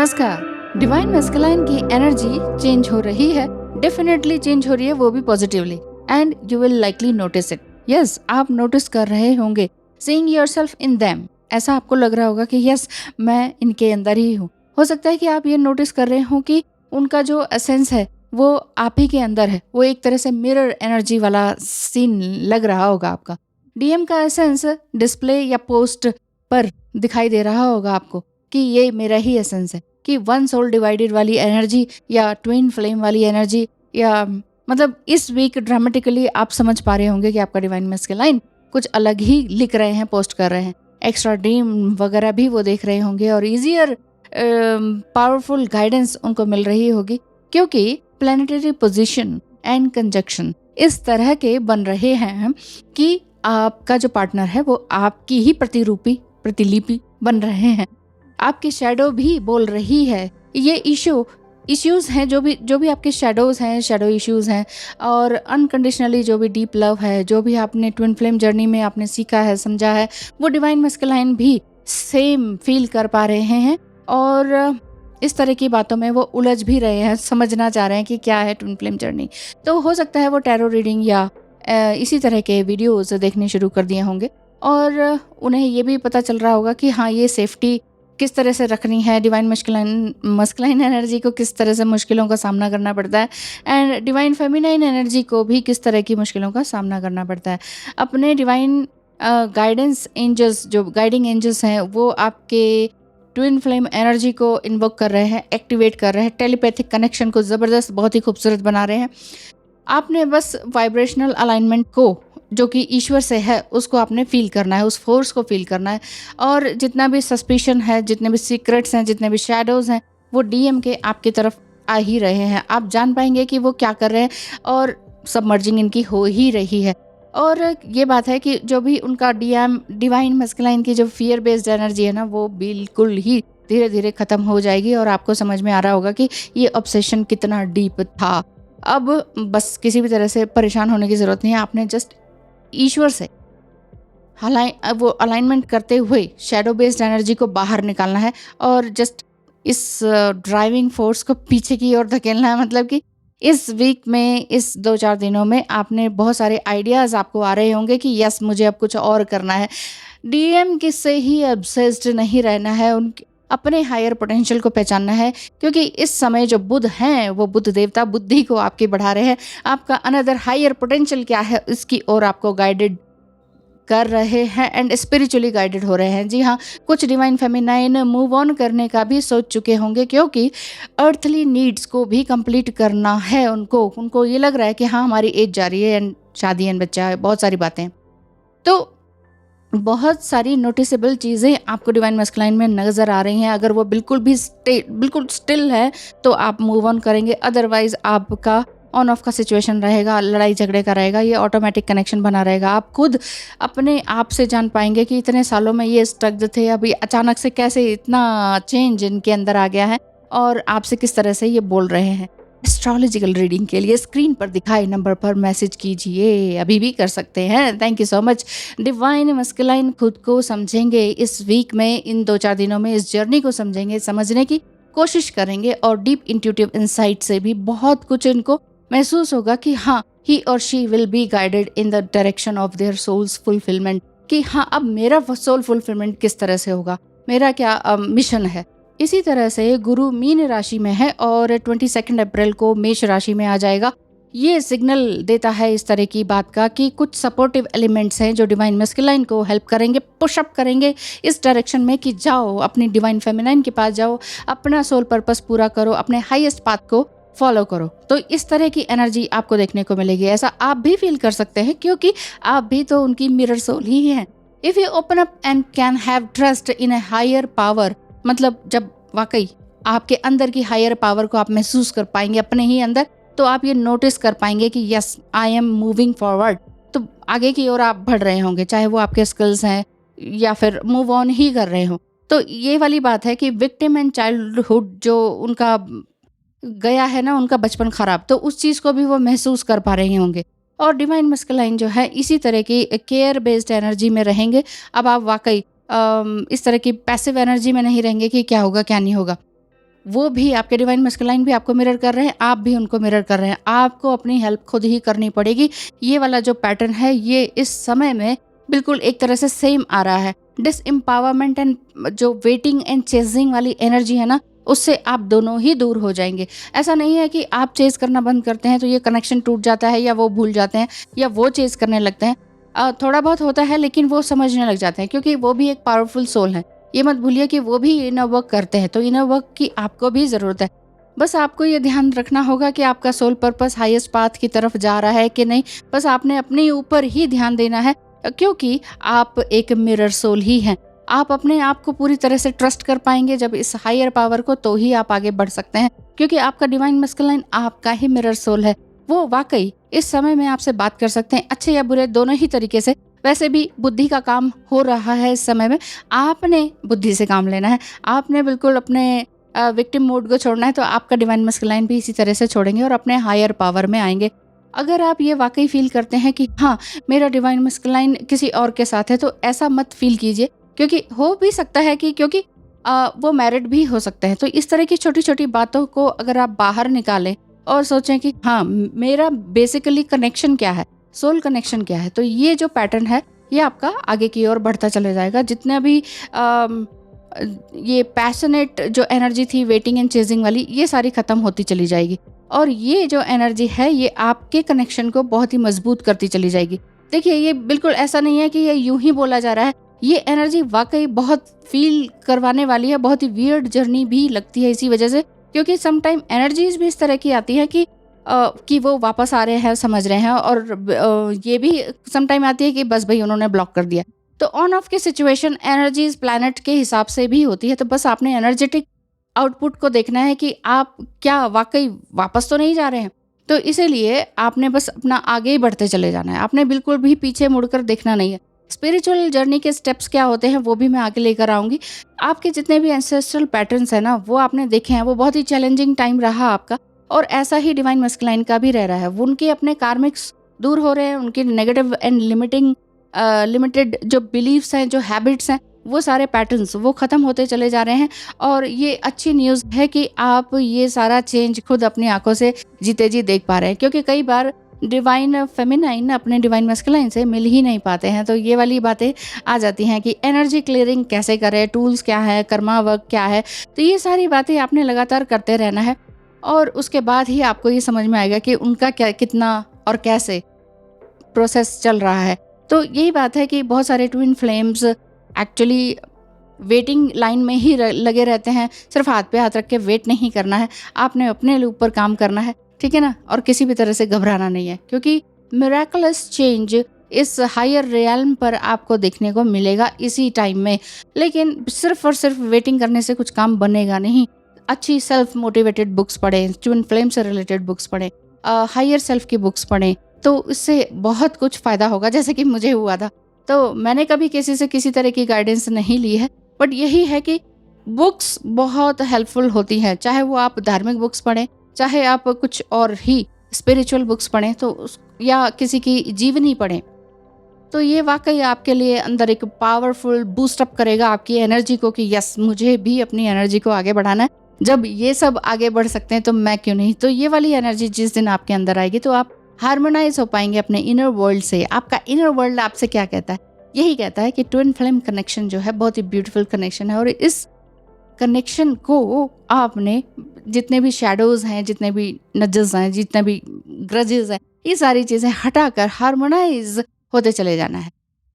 नमस्कार। Divine masculine की energy change हो रही है, डेफिनेटली चेंज हो रही है, वो भी positively, and you will likely notice it. Yes, आप नोटिस कर रहे होंगे, सीइंग योरसेल्फ इन देम। ऐसा आपको लग रहा होगा कि यस, मैं इनके अंदर ही हूँ। हो सकता है कि आप ये नोटिस कर रहे हो कि उनका जो एसेंस है वो आप ही के अंदर है। वो एक तरह से मिरर एनर्जी वाला सीन लग रहा होगा आपका। डीएम का एसेंस डिस्प्ले या पोस्ट पर दिखाई दे रहा होगा आपको कि ये मेरा ही एसेंस है, कि वन सोल डिवाइडेड वाली एनर्जी या ट्विन फ्लेम वाली एनर्जी, या मतलब इस वीक ड्रामेटिकली आप समझ पा रहे होंगे कि आपका डिवाइन मैस्कुलाइन कुछ अलग ही लिख रहे हैं, पोस्ट कर रहे हैं। एक्स्ट्रा ड्रीम वगैरह भी वो देख रहे होंगे और इजियर पावरफुल गाइडेंस उनको मिल रही होगी, क्योंकि प्लैनेटरी पोजीशन एंड कंजक्शन इस तरह के बन रहे हैं कि आपका जो पार्टनर है वो आपकी ही प्रतिलिपि बन रहे हैं। आपकी शैडो भी बोल रही है। ये इश्यूज हैं, जो भी आपके शैडोज हैं, शैडो इश्यूज हैं, और अनकंडीशनली जो भी डीप लव है, जो भी आपने ट्विन फ्लेम जर्नी में आपने सीखा है, समझा है, वो डिवाइन मैस्कुलाइन भी सेम फील कर पा रहे हैं। और इस तरह की बातों में वो उलझ भी रहे हैं, समझना चाह रहे हैं कि क्या है ट्विन फ्लेम जर्नी। तो हो सकता है वो टैरो रीडिंग या इसी तरह के वीडियोस देखने शुरू कर दिए होंगे, और उन्हें ये भी पता चल रहा होगा कि हाँ, ये सेफ्टी किस तरह से रखनी है, डिवाइन मस्कुलाइन एनर्जी को किस तरह से मुश्किलों का सामना करना पड़ता है, एंड डिवाइन फेमिनाइन एनर्जी को भी किस तरह की मुश्किलों का सामना करना पड़ता है। अपने डिवाइन गाइडेंस एंजल्स, जो गाइडिंग एंजल्स हैं, वो आपके ट्विन फ्लेम एनर्जी को इन्वोक कर रहे हैं, एक्टिवेट कर रहे हैं, टेलीपैथिक कनेक्शन को ज़बरदस्त बहुत ही खूबसूरत बना रहे हैं। आपने बस वाइब्रेशनल अलाइनमेंट को, जो कि ईश्वर से है, उसको आपने फील करना है, उस फोर्स को फील करना है। और जितना भी सस्पिशन है, जितने भी सीक्रेट्स हैं, जितने भी शैडोज हैं, वो डीएम के आपकी तरफ आ ही रहे हैं। आप जान पाएंगे कि वो क्या कर रहे हैं, और सबमर्जिंग इनकी हो ही रही है। और ये बात है कि जो भी उनका डिवाइन मैस्कुलाइन की जो फियर बेस्ड एनर्जी है ना, वो बिल्कुल ही धीरे धीरे खत्म हो जाएगी, और आपको समझ में आ रहा होगा कि ये ऑब्सेशन कितना डीप था। अब बस किसी भी तरह से परेशान होने की ज़रूरत नहीं है। आपने जस्ट ईश्वर से वो अलाइनमेंट करते हुए शैडो बेस्ड एनर्जी को बाहर निकालना है, और जस्ट इस ड्राइविंग फोर्स को पीछे की ओर धकेलना है। मतलब कि इस वीक में, इस 2-4 दिनों में आपने बहुत सारे आइडियाज़ आपको आ रहे होंगे कि यस, मुझे अब कुछ और करना है। डीएम किससे ही ऑब्सेस्ड नहीं रहना है, उनके अपने हायर पोटेंशियल को पहचानना है, क्योंकि इस समय जो बुध हैं, वो बुध देवता बुद्धि को आपकी बढ़ा रहे हैं। आपका अनदर हायर पोटेंशियल क्या है, इसकी ओर आपको गाइडेड कर रहे हैं, एंड स्पिरिचुअली गाइडेड हो रहे हैं। जी हाँ, कुछ डिवाइन फेमिनाइन मूव ऑन करने का भी सोच चुके होंगे, क्योंकि अर्थली नीड्स को भी कंप्लीट करना है उनको ये लग रहा है कि हाँ, हमारी एज जा रही है, एंड शादी एंड बच्चा है, बहुत सारी बातें। तो बहुत सारी नोटिसेबल चीज़ें आपको डिवाइन मैस्कुलाइन में नज़र आ रही हैं। अगर वो बिल्कुल स्टिल है तो आप मूव ऑन करेंगे, अदरवाइज आपका ऑन ऑफ का सिचुएशन रहेगा, लड़ाई झगड़े का रहेगा, ये ऑटोमेटिक कनेक्शन बना रहेगा। आप खुद अपने आप से जान पाएंगे कि इतने सालों में ये स्ट्रग्ड थे, अभी अचानक से कैसे इतना चेंज इनके अंदर आ गया है, और आपसे किस तरह से ये बोल रहे हैं। एस्ट्रोलॉजिकल रीडिंग के लिए स्क्रीन पर दिखाए नंबर पर मैसेज कीजिए, अभी भी कर सकते हैं। Thank you so much. Divine masculine खुद को समझेंगे इस वीक में, इन 2-4 दिनों में इस जर्नी को समझेंगे, समझने की कोशिश करेंगे, और डीप इंट्यूटिव इंसाइट से भी बहुत कुछ इनको महसूस होगा कि हाँ, ही और she will be guided in the direction of their souls fulfilment, कि हाँ, अब मेरा सोल फुलफिलमेंट किस तरह से होगा, मेरा क्या मिशन है। इसी तरह से गुरु मीन राशि में है, और 22 अप्रैल को मेष राशि में आ जाएगा। ये सिग्नल देता है इस तरह की बात का कि कुछ सपोर्टिव एलिमेंट्स हैं जो डिवाइन मैस्कुलाइन को हेल्प करेंगे, पुशअप करेंगे इस डायरेक्शन में कि जाओ, अपनी डिवाइन फेमिनाइन के पास जाओ, अपना सोल पर्पस पूरा करो, अपने हाईएस्ट पाथ को फॉलो करो। तो इस तरह की एनर्जी आपको देखने को मिलेगी। ऐसा आप भी फील कर सकते हैं, क्योंकि आप भी तो उनकी मिरर सोल ही हैं। If you open up and can have trust in a higher power, मतलब जब वाकई आपके अंदर की हायर पावर को आप महसूस कर पाएंगे अपने ही अंदर, तो आप ये नोटिस कर पाएंगे कि yes, I am moving forward. तो आगे की ओर आप बढ़ रहे होंगे, चाहे वो आपके स्किल्स हैं या फिर मूव ऑन ही कर रहे हो। तो ये वाली बात है कि विक्टिम एंड चाइल्डहुड जो उनका गया है ना, उनका बचपन खराब, तो उस चीज़ को भी वो महसूस कर पा रहे होंगे। और डिवाइन मैस्कुलाइन जो है इसी तरह की केयर बेस्ड एनर्जी में रहेंगे। अब आप वाकई इस तरह की पैसिव एनर्जी में नहीं रहेंगे कि क्या होगा क्या नहीं होगा। वो भी आपके डिवाइन मस्कुलाइन भी आपको मिरर कर रहे हैं, आप भी उनको मिरर कर रहे हैं। आपको अपनी हेल्प खुद ही करनी पड़ेगी। ये वाला जो पैटर्न है ये इस समय में बिल्कुल एक तरह से सेम आ रहा है। डिसएम्पावरमेंट एंड जो वेटिंग एंड चेजिंग वाली एनर्जी है ना, उससे आप दोनों ही दूर हो जाएंगे। ऐसा नहीं है कि आप चेज करना बंद करते हैं तो ये कनेक्शन टूट जाता है, या वो भूल जाते हैं, या वो चेज करने लगते हैं। थोड़ा बहुत होता है, लेकिन वो समझने लग जाते हैं, क्योंकि वो भी एक पावरफुल सोल है। ये मत भूलिए कि वो भी इनर वर्क करते हैं, तो इनर वर्क की आपको भी ज़रूरत है। बस आपको ये ध्यान रखना होगा कि आपका सोल पर्पस हाईएस्ट पाथ की तरफ जा रहा है कि नहीं। बस आपने अपने ऊपर ही ध्यान देना है, क्योंकि आप एक मिरर सोल ही हैं। आप अपने आप को पूरी तरह से ट्रस्ट कर पाएंगे जब इस हायर पावर को, तो ही आप आगे बढ़ सकते हैं, क्योंकि आपका डिवाइन मस्कुलाइन आपका ही मिरर सोल है। वो वाकई इस समय में आपसे बात कर सकते हैं, अच्छे या बुरे दोनों ही तरीके से। वैसे भी बुद्धि का काम हो रहा है इस समय में, आपने बुद्धि से काम लेना है। आपने बिल्कुल अपने विक्टिम मोड को छोड़ना है, तो आपका डिवाइन मस्कुलाइन भी इसी तरह से छोड़ेंगे और अपने हायर पावर में आएंगे। अगर आप ये वाकई फील करते हैं कि हाँ, मेरा डिवाइन मस्कुलाइन किसी और के साथ है, तो ऐसा मत फील कीजिए, क्योंकि हो भी सकता है कि क्योंकि वो मैरिड भी हो सकते हैं। तो इस तरह की छोटी छोटी बातों को अगर आप बाहर निकालें और सोचें कि हाँ, मेरा बेसिकली कनेक्शन क्या है, सोल कनेक्शन क्या है, तो ये जो पैटर्न है ये आपका आगे की ओर बढ़ता चले जाएगा। जितना भी ये पैशनेट जो एनर्जी थी वेटिंग एंड चेजिंग वाली, ये सारी खत्म होती चली जाएगी, और ये जो एनर्जी है ये आपके कनेक्शन को बहुत ही मजबूत करती चली जाएगी। देखिए, ये बिल्कुल ऐसा नहीं है कि ये यूं ही बोला जा रहा है, ये एनर्जी वाकई बहुत फील करवाने वाली है। बहुत ही वियर्ड जर्नी भी लगती है इसी वजह से, क्योंकि समटाइम एनर्जीज भी इस तरह की आती है कि वो वापस आ रहे हैं, समझ रहे हैं, और ये भी समटाइम आती है कि बस भाई उन्होंने ब्लॉक कर दिया। तो ऑन ऑफ की सिचुएशन एनर्जीज प्लैनेट के हिसाब से भी होती है। तो बस आपने एनर्जेटिक आउटपुट को देखना है कि आप क्या वाकई वापस तो नहीं जा रहे हैं। तो इसीलिए आपने बस अपना आगे ही बढ़ते चले जाना है, आपने बिल्कुल भी पीछे मुड़कर देखना नहीं है। स्पिरिचुअल जर्नी के स्टेप्स क्या होते हैं वो भी मैं आगे लेकर आऊंगी। आपके जितने भी एंसेस्ट्रल पैटर्न्स हैं ना, वो आपने देखे हैं, वो बहुत ही चैलेंजिंग टाइम रहा आपका, और ऐसा ही डिवाइन मस्कुलाइन का भी रह रहा है। वो उनके अपने कार्मिक्स दूर हो रहे हैं, उनके नेगेटिव एंड लिमिटेड जो बिलीव्स हैं, जो हैबिट्स हैं, वो सारे पैटर्न्स वो ख़त्म होते चले जा रहे हैं। और ये अच्छी न्यूज़ है कि आप ये सारा चेंज खुद अपनी आंखों से जीते जी देख पा रहे हैं, क्योंकि कई बार डिवाइन फेमिनाइन अपने डिवाइन मस्कुलाइन से मिल ही नहीं पाते हैं। तो ये वाली बातें आ जाती हैं कि एनर्जी क्लियरिंग कैसे करें, टूल्स क्या है, कर्मा वर्क क्या है। तो ये सारी बातें आपने लगातार करते रहना है, और उसके बाद ही आपको ये समझ में आएगा कि उनका क्या, कितना और कैसे प्रोसेस चल रहा है। तो यही बात है कि बहुत सारे twin flames actually waiting line में ही लगे रहते हैं। सिर्फ हाथ पे हाथ रख के वेट नहीं करना है, आपने अपने ऊपर काम करना है, ठीक है ना। और किसी भी तरह से घबराना नहीं है, क्योंकि मिरेकलस चेंज इस हायर रियल्म पर आपको देखने को मिलेगा इसी टाइम में। लेकिन सिर्फ और सिर्फ वेटिंग करने से कुछ काम बनेगा नहीं। अच्छी सेल्फ मोटिवेटेड बुक्स पढ़ें, ट्विन फ्लेम से रिलेटेड बुक्स पढ़ें, हायर सेल्फ की बुक्स पढ़ें, तो इससे बहुत कुछ फ़ायदा होगा, जैसे कि मुझे हुआ था। तो मैंने कभी किसी से किसी तरह की गाइडेंस नहीं ली है, बट यही है कि बुक्स बहुत हेल्पफुल होती हैं। चाहे वो आप धार्मिक बुक्स पढ़ें, चाहे आप कुछ और ही स्पिरिचुअल बुक्स पढ़ें, तो या किसी की जीवनी पढ़ें, तो ये वाकई आपके लिए अंदर एक पावरफुल बूस्टअप करेगा आपकी एनर्जी को, कि यस, मुझे भी अपनी एनर्जी को आगे बढ़ाना है। जब ये सब आगे बढ़ सकते हैं तो मैं क्यों नहीं। तो ये वाली एनर्जी जिस दिन आपके अंदर आएगी, तो आप हार्मोनाइज हो पाएंगे अपने इनर वर्ल्ड से। आपका इनर वर्ल्ड आपसे क्या कहता है? यही कहता है कि ट्विन फ्लेम कनेक्शन जो है बहुत ही ब्यूटीफुल कनेक्शन है, और इस कनेक्शन को आपने जितने भी शैडोज हैं, जितने भी नजस हैं, जितने भी ग्रजेस हैं, ये सारी चीज़ें हटाकर हार्मोनाइज होते चले जाना है।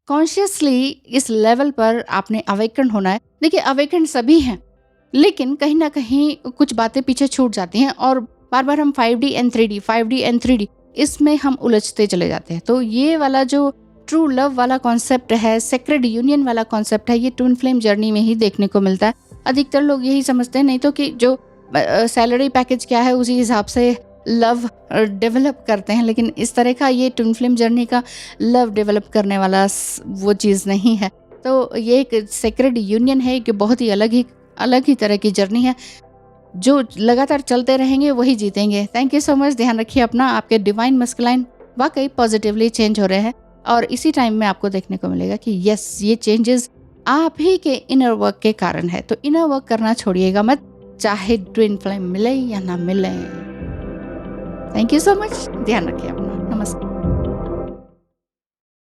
कॉन्शियसली इस लेवल पर आपने अवेकन होना है। देखिए, अवेकन सभी हैं, लेकिन कहीं ना कहीं कुछ बातें पीछे छूट जाती हैं, और बार बार हम 5D and 3D 5D and 3D इसमें हम उलझते चले जाते हैं। तो ये वाला जो ट्रू लव वाला कॉन्सेप्ट है, सेक्रेड यूनियन वाला कॉन्सेप्ट है, ये ट्विन फ्लेम जर्नी में ही देखने को मिलता है। अधिकतर लोग यही समझते हैं, नहीं तो कि जो सैलरी पैकेज क्या है उसी हिसाब से लव डेवलप करते हैं, लेकिन इस तरह का ये ट्विन फ्लेम जर्नी का लव डेवलप करने वाला वो चीज़ नहीं है। तो ये एक सेक्रेड यूनियन है कि बहुत ही अलग ही तरह की जर्नी है। जो लगातार चलते रहेंगे वही जीतेंगे। Thank you so much. ध्यान रखिए अपना। आपके डिवाइन मस्कुलाइन वाकई पॉजिटिवली चेंज हो रहे हैं, और इसी टाइम में आपको देखने को मिलेगा कि यस, ये चेंजेस आप ही के इनर वर्क के कारण है। तो इनर वर्क करना छोड़िएगा मत। चाहे ट्विन फ्लेम मिले या ना मिले। Thank you so much. ध्यान रखिए अपना।